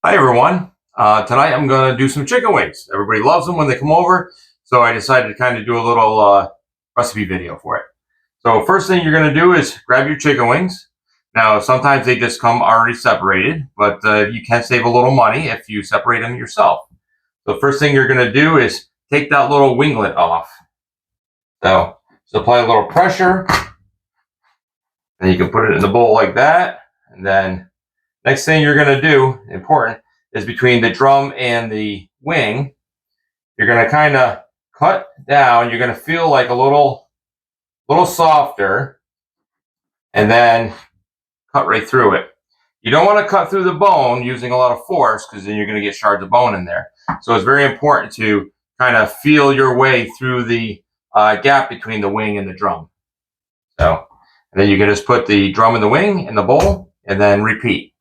Hi everyone. Tonight I'm going to do some chicken wings. Everybody loves them when they come over, so I decided to kind of do a little recipe video for it. So first thing you're going to do is grab your chicken wings. Now sometimes they just come already separated, but you can save a little money if you separate them yourself. So first thing you're going to do is take that little winglet off. So just apply a little pressure, and you can put it in the bowl like that, and then next thing you're going to do, important, is between the drum and the wing, you're going to kind of cut down. You're going to feel like a little softer, and then cut right through it. You don't want to cut through the bone using a lot of force because then you're going to get shards of bone in there. So it's very important to kind of feel your way through the gap between the wing and the drum. So, and then you can just put the drum and the wing in the bowl and then repeat.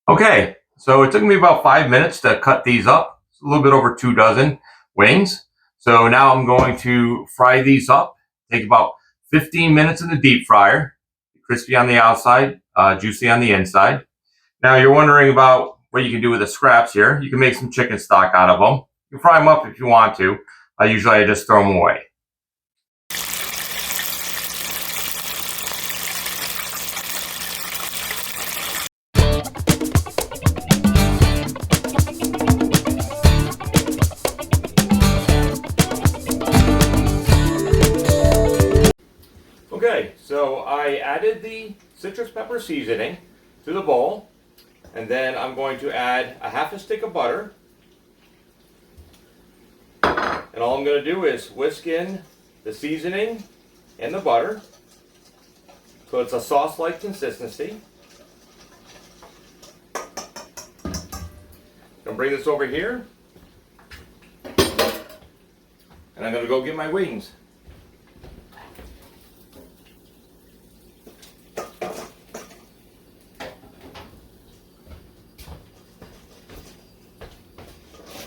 Okay, so it took me about 5 minutes to cut these up. It's a little bit over 2 dozen wings. So now I'm going to fry these up. Take about 15 minutes in the deep fryer. Crispy on the outside, juicy on the inside. Now you're wondering about what you can do with the scraps here. You can make some chicken stock out of them. You can fry them up if you want to. Usually I just throw them away. Okay, so I added the citrus pepper seasoning to the bowl, and then I'm going to add a half a stick of butter. And all I'm going to do is whisk in the seasoning and the butter so it's a sauce-like consistency. I'm going to bring this over here, and I'm going to go get my wings.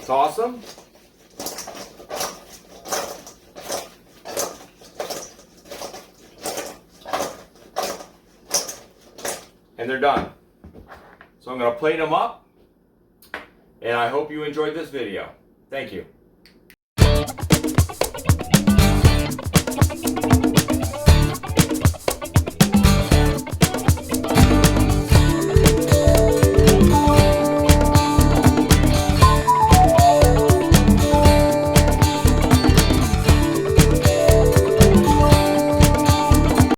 Toss them. And they're done. So I'm going to plate them up, and I hope you enjoyed this video. Thank you.